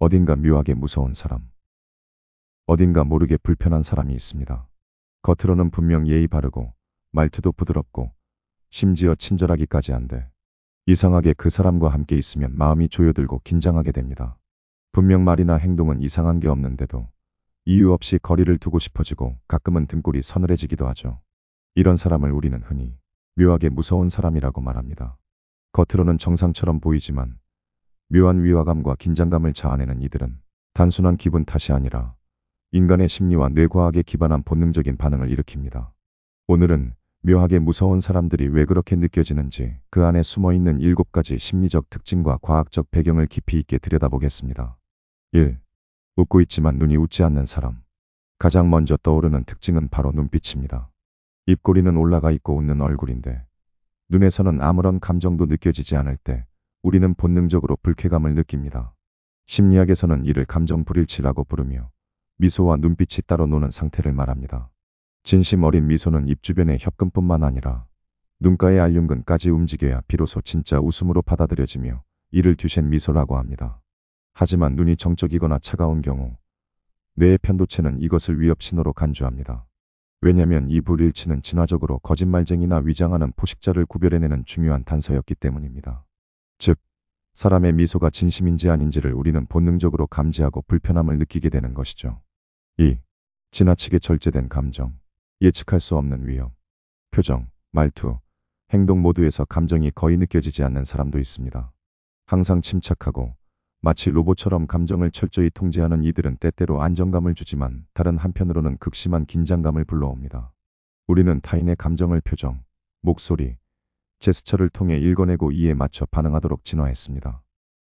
어딘가 묘하게 무서운 사람, 어딘가 모르게 불편한 사람이 있습니다. 겉으로는 분명 예의 바르고 말투도 부드럽고 심지어 친절하기까지 한데 이상하게 그 사람과 함께 있으면 마음이 조여들고 긴장하게 됩니다. 분명 말이나 행동은 이상한 게 없는데도 이유 없이 거리를 두고 싶어지고 가끔은 등골이 서늘해지기도 하죠. 이런 사람을 우리는 흔히 묘하게 무서운 사람이라고 말합니다. 겉으로는 정상처럼 보이지만 묘한 위화감과 긴장감을 자아내는 이들은 단순한 기분 탓이 아니라 인간의 심리와 뇌과학에 기반한 본능적인 반응을 일으킵니다. 오늘은 묘하게 무서운 사람들이 왜 그렇게 느껴지는지 그 안에 숨어있는 7가지 심리적 특징과 과학적 배경을 깊이 있게 들여다보겠습니다. 1. 웃고 있지만 눈이 웃지 않는 사람. 가장 먼저 떠오르는 특징은 바로 눈빛입니다. 입꼬리는 올라가 있고 웃는 얼굴인데 눈에서는 아무런 감정도 느껴지지 않을 때 우리는 본능적으로 불쾌감을 느낍니다. 심리학에서는 이를 감정 불일치라고 부르며 미소와 눈빛이 따로 노는 상태를 말합니다. 진심 어린 미소는 입 주변의 협근뿐만 아니라 눈가의 알륜근까지 움직여야 비로소 진짜 웃음으로 받아들여지며 이를 듀셴 미소라고 합니다. 하지만 눈이 정적이거나 차가운 경우 뇌의 편도체는 이것을 위협 신호로 간주합니다. 왜냐하면 이 불일치는 진화적으로 거짓말쟁이나 위장하는 포식자를 구별해내는 중요한 단서였기 때문입니다. 즉, 사람의 미소가 진심인지 아닌지를 우리는 본능적으로 감지하고 불편함을 느끼게 되는 것이죠. 2. 지나치게 절제된 감정. 예측할 수 없는 위협. 표정, 말투, 행동 모두에서 감정이 거의 느껴지지 않는 사람도 있습니다. 항상 침착하고 마치 로봇처럼 감정을 철저히 통제하는 이들은 때때로 안정감을 주지만 다른 한편으로는 극심한 긴장감을 불러옵니다. 우리는 타인의 감정을 표정, 목소리, 제스처를 통해 읽어내고 이에 맞춰 반응하도록 진화했습니다.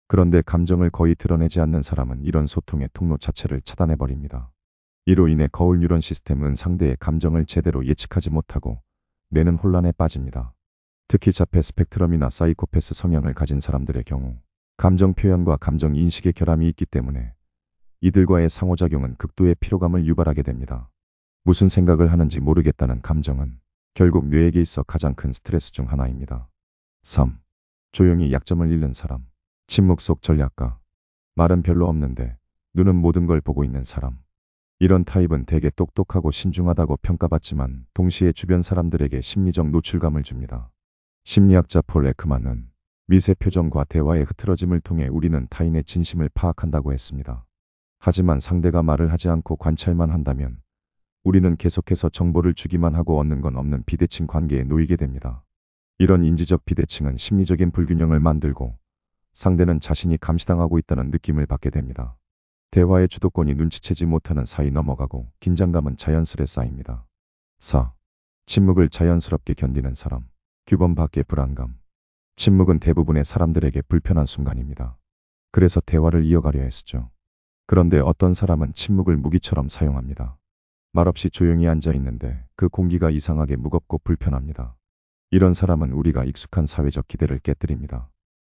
그런데 감정을 거의 드러내지 않는 사람은 이런 소통의 통로 자체를 차단해버립니다. 이로 인해 거울 뉴런 시스템은 상대의 감정을 제대로 예측하지 못하고 뇌는 혼란에 빠집니다. 특히 자폐 스펙트럼이나 사이코패스 성향을 가진 사람들의 경우 감정 표현과 감정 인식의 결함이 있기 때문에 이들과의 상호작용은 극도의 피로감을 유발하게 됩니다. 무슨 생각을 하는지 모르겠다는 감정은 결국 뇌에게 있어 가장 큰 스트레스 중 하나입니다. 3. 조용히 약점을 잃는 사람. 침묵 속 전략가. 말은 별로 없는데 눈은 모든 걸 보고 있는 사람. 이런 타입은 되게 똑똑하고 신중하다고 평가받지만 동시에 주변 사람들에게 심리적 노출감을 줍니다. 심리학자 폴 에크만은 미세 표정과 대화의 흐트러짐을 통해 우리는 타인의 진심을 파악한다고 했습니다. 하지만 상대가 말을 하지 않고 관찰만 한다면 우리는 계속해서 정보를 주기만 하고 얻는 건 없는 비대칭 관계에 놓이게 됩니다. 이런 인지적 비대칭은 심리적인 불균형을 만들고 상대는 자신이 감시당하고 있다는 느낌을 받게 됩니다. 대화의 주도권이 눈치채지 못하는 사이 넘어가고 긴장감은 자연스레 쌓입니다. 4. 침묵을 자연스럽게 견디는 사람. 규범 밖의 불안감. 침묵은 대부분의 사람들에게 불편한 순간입니다. 그래서 대화를 이어가려 했죠. 그런데 어떤 사람은 침묵을 무기처럼 사용합니다. 말없이 조용히 앉아 있는데 그 공기가 이상하게 무겁고 불편합니다. 이런 사람은 우리가 익숙한 사회적 기대를 깨뜨립니다.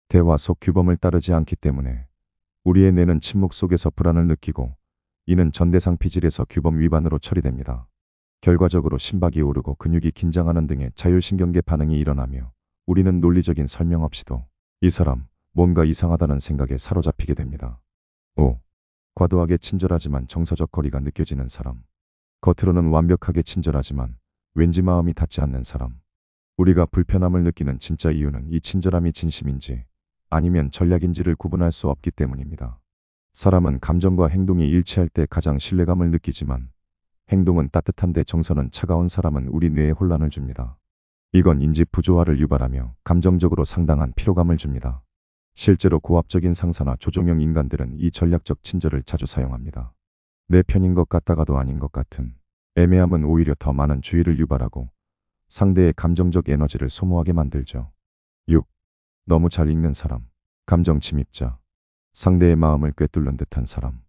대화 속 규범을 따르지 않기 때문에 우리의 뇌는 침묵 속에서 불안을 느끼고 이는 전대상 피질에서 규범 위반으로 처리됩니다. 결과적으로 심박이 오르고 근육이 긴장하는 등의 자율신경계 반응이 일어나며 우리는 논리적인 설명 없이도 이 사람 뭔가 이상하다는 생각에 사로잡히게 됩니다. 5. 과도하게 친절하지만 정서적 거리가 느껴지는 사람. 겉으로는 완벽하게 친절하지만 왠지 마음이 닿지 않는 사람. 우리가 불편함을 느끼는 진짜 이유는 이 친절함이 진심인지 아니면 전략인지를 구분할 수 없기 때문입니다. 사람은 감정과 행동이 일치할 때 가장 신뢰감을 느끼지만 행동은 따뜻한데 정서는 차가운 사람은 우리 뇌에 혼란을 줍니다. 이건 인지 부조화를 유발하며 감정적으로 상당한 피로감을 줍니다. 실제로 고압적인 상사나 조종형 인간들은 이 전략적 친절을 자주 사용합니다. 내 편인 것 같다가도 아닌 것 같은 애매함은 오히려 더 많은 주의를 유발하고 상대의 감정적 에너지를 소모하게 만들죠. 6. 너무 잘 읽는 사람. 감정 침입자. 상대의 마음을 꿰뚫는 듯한 사람.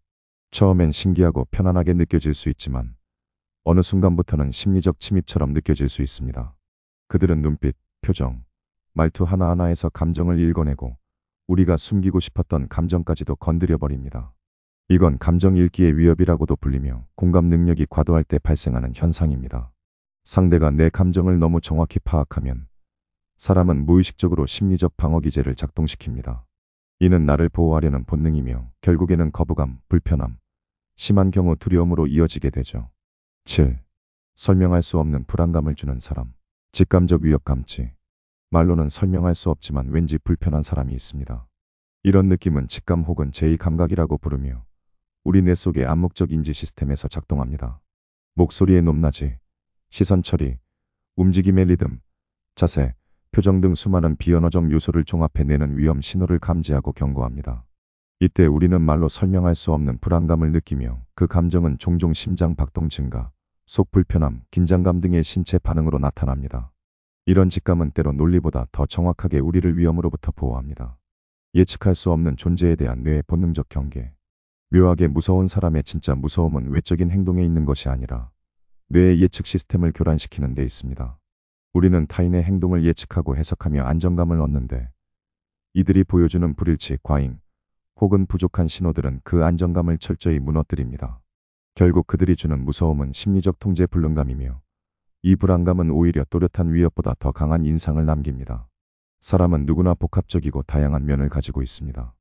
처음엔 신기하고 편안하게 느껴질 수 있지만 어느 순간부터는 심리적 침입처럼 느껴질 수 있습니다. 그들은 눈빛, 표정, 말투 하나하나에서 감정을 읽어내고 우리가 숨기고 싶었던 감정까지도 건드려버립니다. 이건 감정 읽기의 위협이라고도 불리며 공감 능력이 과도할 때 발생하는 현상입니다. 상대가 내 감정을 너무 정확히 파악하면 사람은 무의식적으로 심리적 방어 기제를 작동시킵니다. 이는 나를 보호하려는 본능이며 결국에는 거부감, 불편함, 심한 경우 두려움으로 이어지게 되죠. 7. 설명할 수 없는 불안감을 주는 사람. 직감적 위협 감지. 말로는 설명할 수 없지만 왠지 불편한 사람이 있습니다. 이런 느낌은 직감 혹은 제2감각이라고 부르며 우리 뇌 속의 암묵적 인지 시스템에서 작동합니다. 목소리의 높낮이, 시선 처리, 움직임의 리듬, 자세, 표정 등 수많은 비언어적 요소를 종합해내는 위험 신호를 감지하고 경고합니다. 이때 우리는 말로 설명할 수 없는 불안감을 느끼며 그 감정은 종종 심장 박동 증가, 속 불편함, 긴장감 등의 신체 반응으로 나타납니다. 이런 직감은 때로 논리보다 더 정확하게 우리를 위험으로부터 보호합니다. 예측할 수 없는 존재에 대한 뇌의 본능적 경계. 묘하게 무서운 사람의 진짜 무서움은 외적인 행동에 있는 것이 아니라 뇌의 예측 시스템을 교란시키는 데 있습니다. 우리는 타인의 행동을 예측하고 해석하며 안정감을 얻는데 이들이 보여주는 불일치, 과잉, 혹은 부족한 신호들은 그 안정감을 철저히 무너뜨립니다. 결국 그들이 주는 무서움은 심리적 통제 불능감이며 이 불안감은 오히려 또렷한 위협보다 더 강한 인상을 남깁니다. 사람은 누구나 복합적이고 다양한 면을 가지고 있습니다.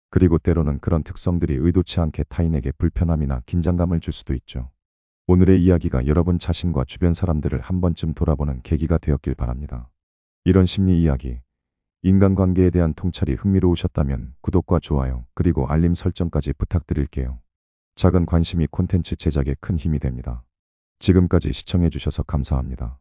그리고 때로는 그런 특성들이 의도치 않게 타인에게 불편함이나 긴장감을 줄 수도 있죠. 오늘의 이야기가 여러분 자신과 주변 사람들을 한 번쯤 돌아보는 계기가 되었길 바랍니다. 이런 심리 이야기, 인간관계에 대한 통찰이 흥미로우셨다면 구독과 좋아요, 그리고 알림 설정까지 부탁드릴게요. 작은 관심이 콘텐츠 제작에 큰 힘이 됩니다. 지금까지 시청해주셔서 감사합니다.